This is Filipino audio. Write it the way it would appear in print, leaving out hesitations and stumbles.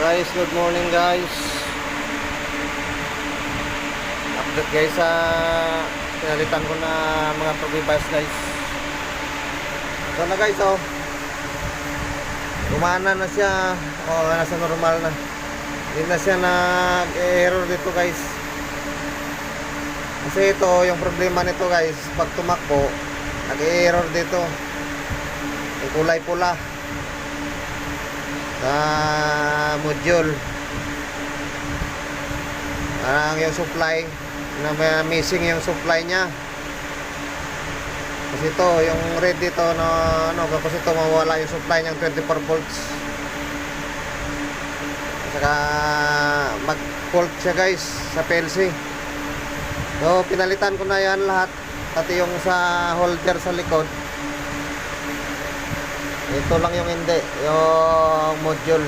Guys, good morning guys. Update guys sa pinalitan ko na mga pag-revice guys. So na guys, oh. Gumana na siya. Nasa normal na. Hindi na siya nag-error dito guys. Kasi ito, yung problema nito guys, pag tumakbo, nag-error dito. Yung kulay pula sa module, parang yung supply na missing yung supply nya. Kasi ito yung red dito na kasi ito mawala yung supply ng 24 volts, saka mag fault siya guys sa PLC. So pinalitan ko na yan lahat, pati yung sa holder sa likod. Ito lang yung hindi, yung module.